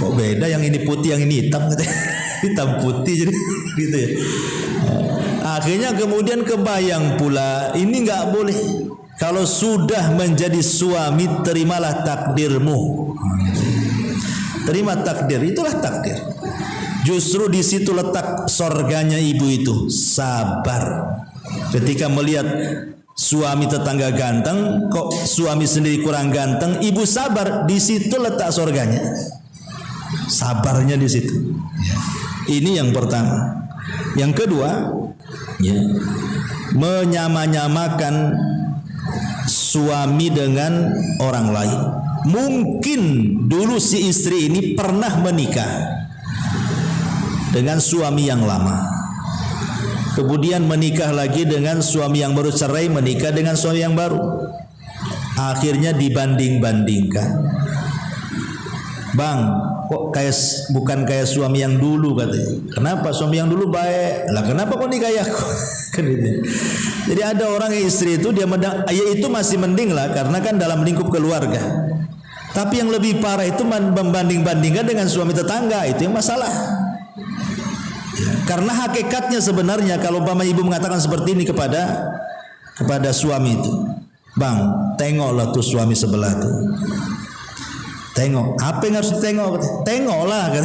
Kok beda, yang ini putih, yang ini hitam gitu. Hitam putih jadi gitu ya. Akhirnya kemudian kebayang pula, ini nggak boleh. Kalau sudah menjadi suami, terimalah takdirmu. Terima takdir, itulah takdir. Justru di situ letak sorganya ibu itu, sabar. Ketika melihat suami tetangga ganteng, kok suami sendiri kurang ganteng, ibu sabar, di situ letak sorganya. Sabarnya di situ. Ini yang pertama. Yang kedua, ya, menyama-nyamakan suami dengan orang lain. Mungkin dulu si istri ini pernah menikah dengan suami yang lama, kemudian menikah lagi dengan suami yang baru cerai, menikah dengan suami yang baru. Akhirnya dibanding-bandingkan. Bang, kok bukan kayak suami yang dulu katanya. Kenapa suami yang dulu baik? Lah kenapa kok nikah aku? Kan gitu. Jadi ada orang istri itu dia itu masih mending lah, karena kan dalam lingkup keluarga. Tapi yang lebih parah itu membanding-bandingkan dengan suami tetangga, itu yang masalah. Ya, karena hakikatnya sebenarnya kalau umpama ibu mengatakan seperti ini kepada suami itu, bang, tengoklah tuh suami sebelah tuh. Tengok, apa yang harus ditengok? Tengoklah, kan?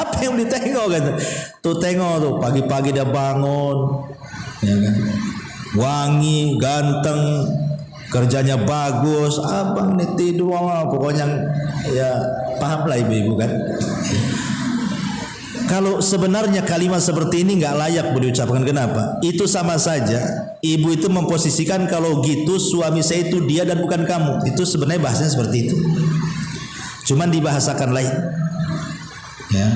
Apa yang ditengok? Kan? Tuh tengok tuh, pagi-pagi dia bangun, ya kan? Wangi, ganteng, kerjanya bagus, abang nih tidur, pokoknya ya paham lah ibu-ibu kan. Kalau sebenarnya kalimat seperti ini nggak layak diucapkan. Kenapa? Itu sama saja ibu itu memposisikan kalau gitu suami saya itu dia dan bukan kamu. Itu sebenarnya bahasanya seperti itu, cuman dibahasakan lain ya.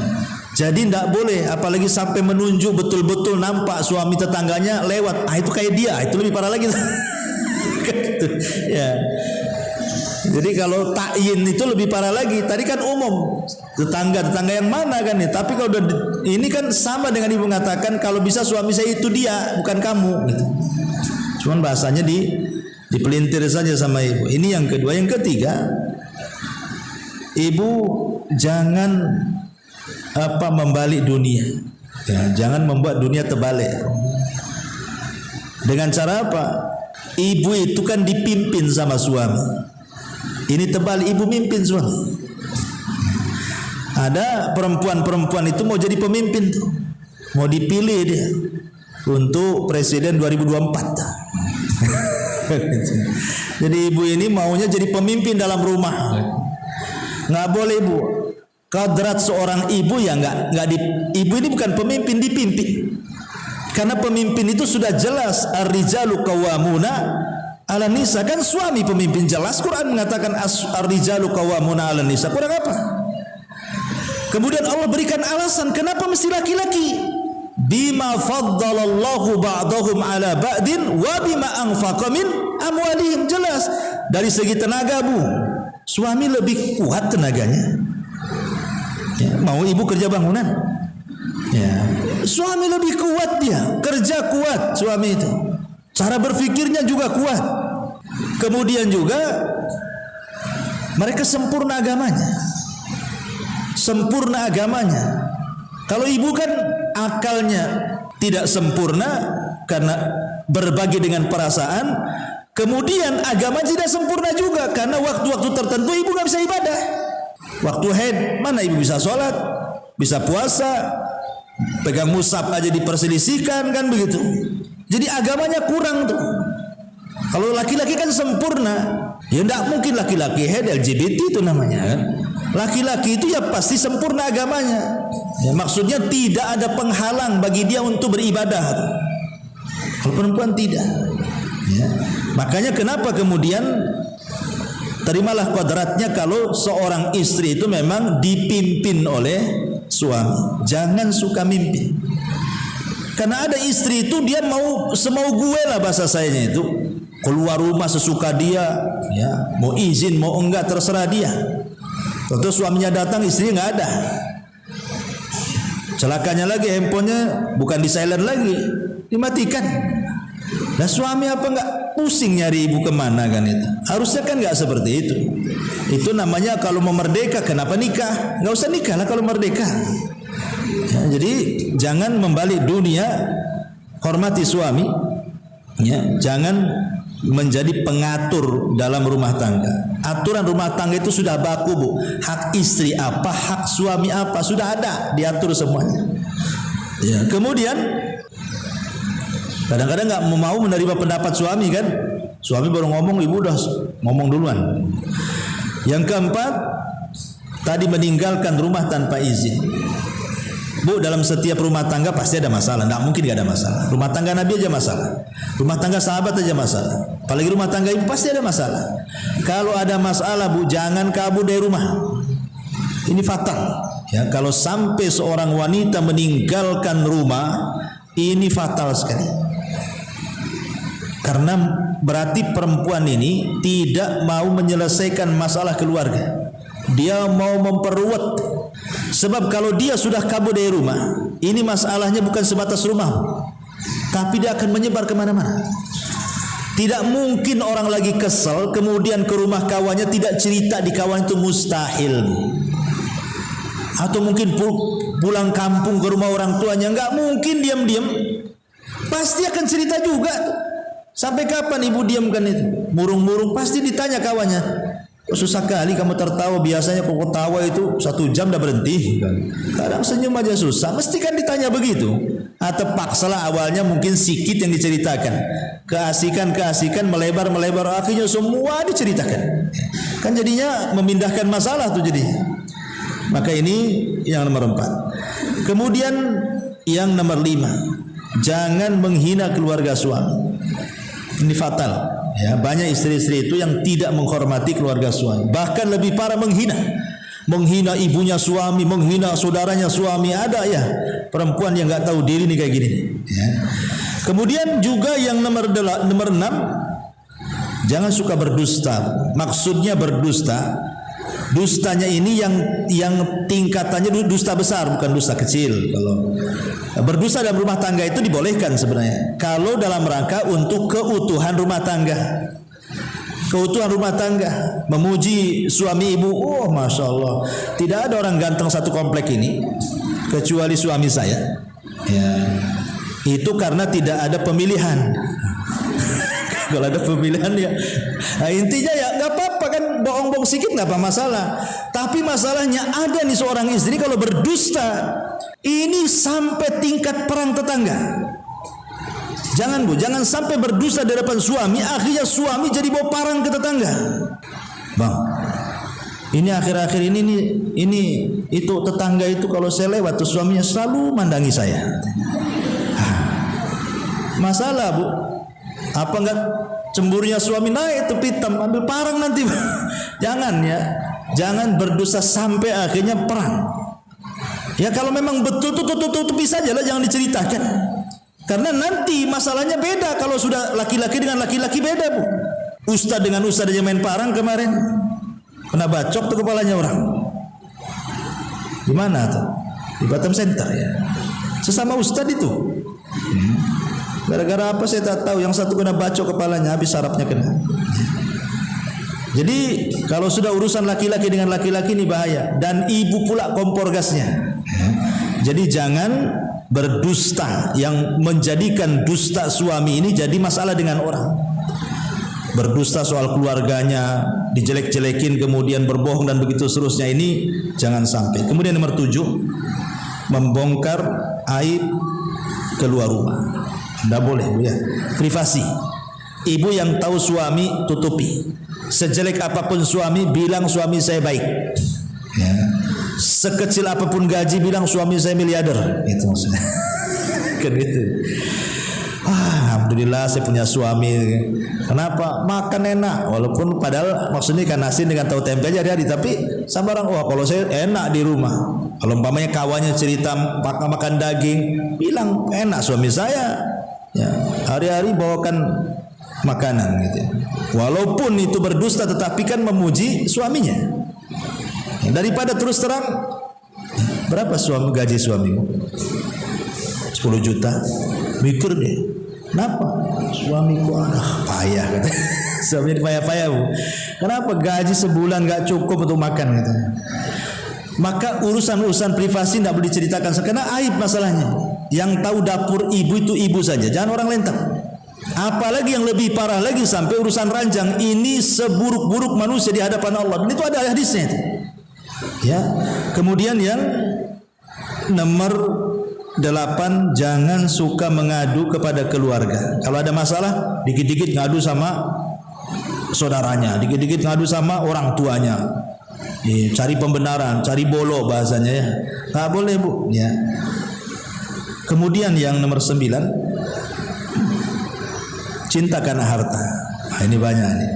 Jadi tidak boleh, apalagi sampai menunjuk betul-betul nampak suami tetangganya lewat. Itu kayak dia, itu lebih parah lagi. Ya. Jadi kalau takyin itu lebih parah lagi. Tadi kan umum, tetangga yang mana kan ya. Tapi kalau ini kan sama dengan ibu mengatakan kalau bisa suami saya itu dia, bukan kamu. Gitu. Cuman bahasanya dipelintir saja sama ibu. Ini yang kedua. Yang ketiga, ibu jangan membalik dunia ya, jangan membuat dunia terbalik. Dengan cara apa? Ibu itu kan dipimpin sama suami, ini terbalik, ibu mimpin suami. Ada perempuan itu mau jadi pemimpin tuh, mau dipilih dia untuk presiden 2024. Jadi ibu ini maunya jadi pemimpin dalam rumah. Nggak boleh ibu. Kodrat seorang ibu ya ibu ini bukan pemimpin, dipimpin. Karena pemimpin itu sudah jelas, ar-rijalu qawwamuna 'alan nisa, kan suami pemimpin, jelas Quran mengatakan ar-rijalu qawwamuna 'alan nisa. Kurang apa? Kemudian Allah berikan alasan kenapa mesti laki-laki. Bima faddalallahu ba'dahum 'ala ba'din wa bima anfaqa min amwalihim. Jelas dari segi tenaga bu, suami lebih kuat tenaganya. Ya, mau ibu kerja bangunan, ya, suami lebih kuat, dia kerja kuat suami itu, cara berpikirnya juga kuat. Kemudian juga mereka sempurna agamanya. Kalau ibu kan akalnya tidak sempurna karena berbagi dengan perasaan, kemudian agama tidak sempurna juga karena waktu-waktu tertentu ibu nggak bisa ibadah. Waktu haid mana ibu bisa sholat, bisa puasa, pegang mushaf aja diperselisihkan kan begitu. Jadi agamanya kurang tuh. Kalau laki-laki kan sempurna, ya tidak mungkin laki-laki haid LGBT itu namanya kan. Laki-laki itu ya pasti sempurna agamanya. Ya, maksudnya tidak ada penghalang bagi dia untuk beribadah. Kalau perempuan tidak. Ya. Makanya kenapa kemudian terimalah kodratnya kalau seorang istri itu memang dipimpin oleh suami. Jangan suka mimpin. Karena ada istri itu dia mau semau gue lah bahasa sayanya itu. Keluar rumah sesuka dia, ya, mau izin mau enggak terserah dia. Tentu suaminya datang, istrinya nggak ada. Celakanya lagi handphonenya bukan di silent lagi, dimatikan. Nah suami apa enggak pusing nyari ibu kemana kan itu? Harusnya kan enggak seperti itu. Itu namanya kalau mau merdeka, kenapa nikah? Enggak usah nikah lah kalau merdeka. Ya, jadi jangan membalik dunia, hormati suami. Ya, jangan menjadi pengatur dalam rumah tangga. Aturan rumah tangga itu sudah baku bu. Hak istri apa, hak suami apa, sudah ada, diatur semuanya. Ya, kemudian kadang-kadang nggak mau menerima pendapat suami kan, suami baru ngomong, ibu udah ngomong duluan. Yang keempat, tadi meninggalkan rumah tanpa izin. Bu, dalam setiap rumah tangga pasti ada masalah, nggak mungkin nggak ada masalah. Rumah tangga Nabi aja masalah, rumah tangga sahabat aja masalah, apalagi rumah tangga ibu pasti ada masalah. Kalau ada masalah bu, jangan kabur dari rumah. Ini fatal. Ya, kalau sampai seorang wanita meninggalkan rumah, ini fatal sekali. Karena berarti perempuan ini tidak mau menyelesaikan masalah keluarga. Dia mau memperluat. Sebab kalau dia sudah kabur dari rumah, ini masalahnya bukan sebatas rumah, tapi dia akan menyebar kemana-mana. Tidak mungkin orang lagi kesel kemudian ke rumah kawannya tidak cerita di kawan, itu mustahil. Atau mungkin pulang kampung ke rumah orang tuanya, nggak mungkin diam-diam, pasti akan cerita juga. Sampai kapan ibu diamkan itu? Murung-murung pasti ditanya kawannya. Susah kali kamu tertawa, biasanya kok ketawa itu 1 jam dah berhenti. Kadang senyum aja susah, mesti kan ditanya begitu. Atau paksalah awalnya mungkin sikit yang diceritakan. Keasikan melebar, akhirnya semua diceritakan. Kan jadinya memindahkan masalah tuh jadinya. Maka ini yang nomor 4. Kemudian yang nomor 5, jangan menghina keluarga suami. Ini fatal. Ya, banyak istri-istri itu yang tidak menghormati keluarga suami, bahkan lebih parah menghina ibunya suami, menghina saudaranya suami. Ada ya perempuan yang nggak tahu diri nih kayak gini. Ya. Kemudian juga yang nomor 6, jangan suka berdusta. Maksudnya berdusta, dustanya ini yang tingkatannya dusta besar, bukan dusta kecil. Kalau berdusta dalam rumah tangga itu dibolehkan sebenarnya, kalau dalam rangka untuk keutuhan rumah tangga. Keutuhan rumah tangga, memuji suami ibu. Oh, masya Allah, tidak ada orang ganteng satu komplek ini kecuali suami saya. Ya, itu karena tidak ada pemilihan. Kalau ada pemilihan ya, nah, intinya ya nggak apa-apa kan, bohong-bohong sedikit nggak apa masalah. Tapi masalahnya ada nih seorang istri kalau berdusta, ini sampai tingkat perang tetangga. Jangan Bu, jangan sampai berdusta di hadapan suami, akhirnya suami jadi bawa parang ke tetangga. Bang, ini akhir-akhir ini itu tetangga itu kalau saya lewat tuh suaminya selalu mandangi saya. Masalah Bu, apa enggak cemburunya suami naik tuh pitam, ambil parang nanti. Jangan ya, jangan berdosa sampai akhirnya perang. Ya kalau memang betul tutupi saja lah, jangan diceritakan. Karena nanti masalahnya beda kalau sudah laki-laki dengan laki-laki beda Bu. Ustadz dengan ustadz aja main parang kemarin, kena bacok tuh kepalanya orang. Di mana tuh? Di Batam Center ya. Sesama ustadz itu. Gara-gara apa saya tak tahu, yang satu kena bacok kepalanya, habis sarafnya kena. Jadi kalau sudah urusan laki-laki dengan laki-laki ini bahaya, dan ibu pula kompor gasnya. Jadi jangan berdusta yang menjadikan dusta suami ini jadi masalah dengan orang. Berdusta soal keluarganya, dijelek-jelekin, kemudian berbohong dan begitu seterusnya, ini jangan sampai. Kemudian nomor 7, membongkar aib keluar rumah. Tidak boleh Bu ya. Privasi. Ibu yang tahu suami tutupi. Sejelek apapun suami, bilang suami saya baik. Ya. Sekecil apapun gaji, bilang suami saya miliarder. Itu maksudnya. Kan gitu. Alhamdulillah saya punya suami. Kenapa? Makan enak. Walaupun padahal maksudnya ikan asin dengan tahu tempe aja hari-hari. Tapi sama orang, wah kalau saya enak di rumah. Kalau umpamanya kawannya cerita makan daging, bilang enak suami saya. Ya, hari-hari bawakan makanan gitu. Walaupun itu berdusta, tetapi kan memuji suaminya. Ya, daripada terus terang, berapa gaji suamimu? 10 juta. Mikir deh, kenapa? Suamiku payah kata. Suami payah-payah Bu. Kenapa gaji sebulan gak cukup untuk makan gitu. Maka urusan-urusan privasi tidak boleh diceritakan, karena aib masalahnya Bu. Yang tahu dapur ibu itu ibu saja, jangan orang lain tahu. Apalagi yang lebih parah lagi sampai urusan ranjang, ini seburuk-buruk manusia di hadapan Allah. Dan itu ada hadisnya itu. Ya. Kemudian yang nomor 8, jangan suka mengadu kepada keluarga. Kalau ada masalah, dikit-dikit ngadu sama saudaranya, dikit-dikit ngadu sama orang tuanya. Cari pembenaran, cari bolo bahasanya ya. Nggak boleh Bu. Ya. Kemudian yang nomor 9, cinta karena harta. Nah, ini banyak nih.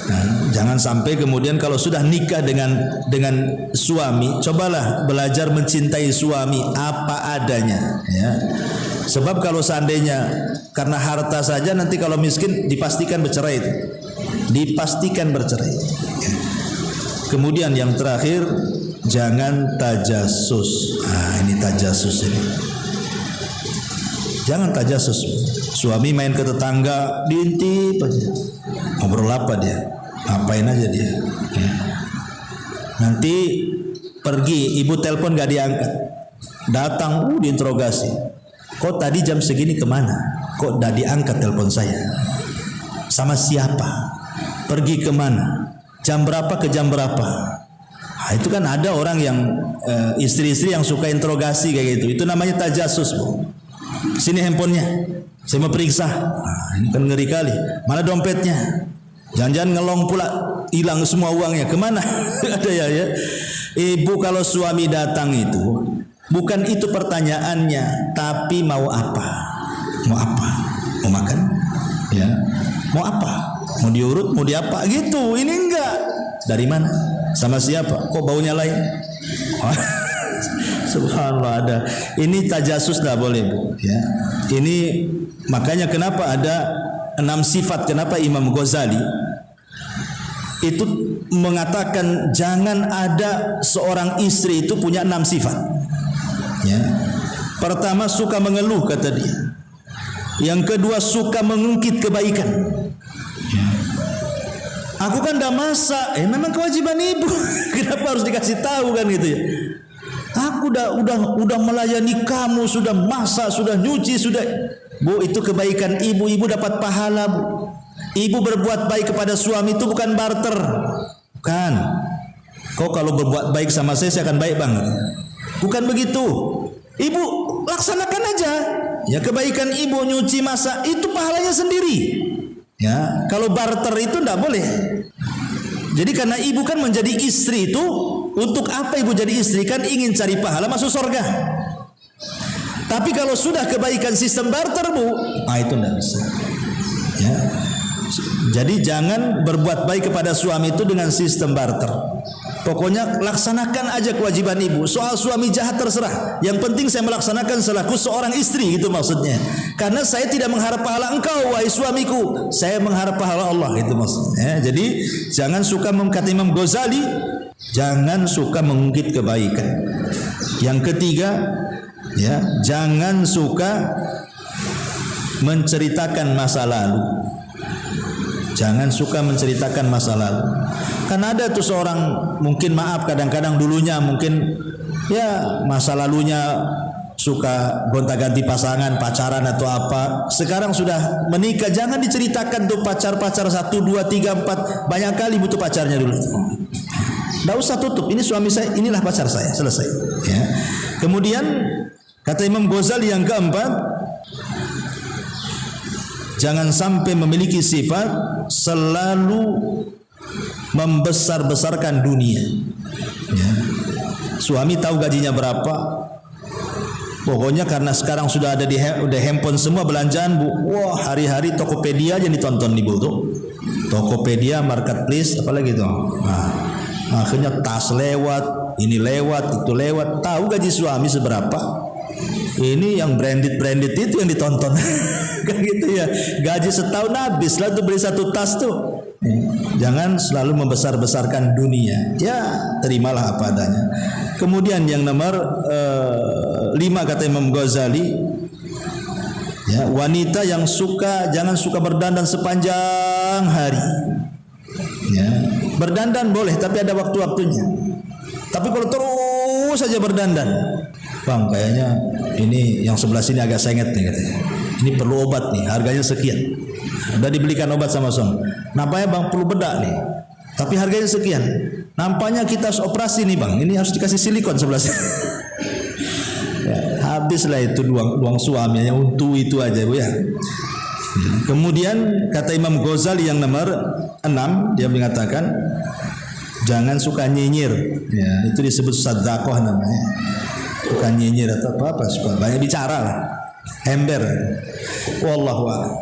Nah, jangan sampai kemudian kalau sudah nikah dengan suami, cobalah belajar mencintai suami apa adanya. Ya. Sebab kalau seandainya karena harta saja, nanti kalau miskin dipastikan bercerai itu. Dipastikan bercerai. Ya. Kemudian yang terakhir, jangan tajasus. Nah, ini tajasus ini. Jangan tajasus. Suami main ke tetangga, diintip aja. Ngobrol apa dia? Ngapain aja dia? Ya. Nanti pergi, ibu telepon gak diangkat. Datang, diinterogasi. Kok tadi jam segini kemana? Kok gak diangkat telepon saya? Sama siapa? Pergi kemana? jam berapa ke jam berapa. Nah, itu kan ada orang yang istri-istri yang suka interogasi kayak gitu. Itu namanya tajasus, Bu. Sini handphonenya, saya mau periksa. Nah, ini kan ngeri kali. Mana dompetnya? Jangan-jangan ngelong pula, hilang semua uangnya. Kemana? Ada ya. Ibu kalau suami datang itu, bukan itu pertanyaannya, tapi mau apa? Mau apa? Mau makan? Ya. Mau apa? Mau diurut? Mau diapa? Gitu. Ini enggak. Dari mana? Sama siapa? Kok baunya lain? Subhanallah, ada. Ini tajasus dah boleh, Bu. Ya. Ini makanya kenapa ada 6 sifat. Kenapa Imam Ghazali itu mengatakan jangan ada seorang istri itu punya 6 sifat. Ya. Pertama, suka mengeluh kata dia. Yang kedua, suka mengungkit kebaikan. Ya. Aku kan dah masak, memang kewajiban ibu. Kenapa harus dikasih tahu kan gitu ya? Aku udah melayani kamu, sudah masak, sudah nyuci, sudah. Bu, itu kebaikan ibu, ibu dapat pahala, Bu. Ibu berbuat baik kepada suami itu bukan barter. Bukan. Kau kalau berbuat baik sama saya akan baik banget. Bukan begitu. Ibu laksanakan aja. Ya, kebaikan ibu nyuci masak itu pahalanya sendiri. Ya, kalau barter itu tidak boleh. Jadi karena ibu kan menjadi istri itu, untuk apa ibu jadi istri? Kan ingin cari pahala masuk surga. Tapi kalau sudah kebaikan sistem barter, Bu, itu tidak bisa. Ya. Jadi jangan berbuat baik kepada suami itu dengan sistem barter. Pokoknya laksanakan aja kewajiban ibu. Soal suami jahat terserah. Yang penting saya melaksanakan selaku seorang istri, itu maksudnya. Karena saya tidak mengharap pahala engkau, wahai suamiku. Saya mengharap pahala Allah, itu maksudnya. Jadi jangan suka, kata Imam Ghazali, jangan suka mengungkit kebaikan. Yang ketiga, ya, jangan suka menceritakan masa lalu. Jangan suka menceritakan masa lalu. Kan ada tuh seorang, mungkin maaf kadang-kadang dulunya mungkin ya masa lalunya suka gonta-ganti pasangan, pacaran atau apa. Sekarang sudah menikah, jangan diceritakan tuh pacar-pacar 1, 2, 3, 4. Banyak kali butuh pacarnya dulu. Tidak usah tutup, ini suami saya, inilah pacar saya, selesai. Ya. Kemudian kata Imam Ghazali yang keempat, jangan sampai memiliki sifat selalu membesar-besarkan dunia. Ya. Suami tahu gajinya berapa. Pokoknya karena sekarang sudah ada udah handphone semua belanjaan, Bu. Wah, hari-hari Tokopedia aja ditonton nih, Bu, tuh. Tokopedia, Marketplace, apalagi tuh. Nah, akhirnya tas lewat, ini lewat, itu lewat. Tahu gaji suami seberapa? Ini yang branded itu yang ditonton. Kan gitu ya. Gaji setahun habis lah tuh beli 1 tas tuh. Jangan selalu membesar-besarkan dunia. Ya, terimalah apa adanya. Kemudian yang nomor 5 kata Imam Ghazali, ya, wanita yang jangan suka berdandan sepanjang hari. Ya, berdandan boleh tapi ada waktu-waktunya. Tapi kalau terus saja berdandan, Bang, kayaknya ini yang sebelah sini agak sengit nih katanya. Ini perlu obat nih, harganya sekian. Udah dibelikan obat sama suami. Nampaknya Bang perlu bedak nih, tapi harganya sekian. Nampaknya kita harus operasi nih Bang, ini harus dikasih silikon sebelah sini. Ya, habislah itu uang suaminya untuk itu aja, Bu ya. Kemudian kata Imam Ghazali yang nomor 6, dia mengatakan jangan suka nyinyir. Ya, itu disebut sadaqah namanya. Bukan nyinyir atau apa-apa, banyak bicara lah. Ember. Wallahu a'lam.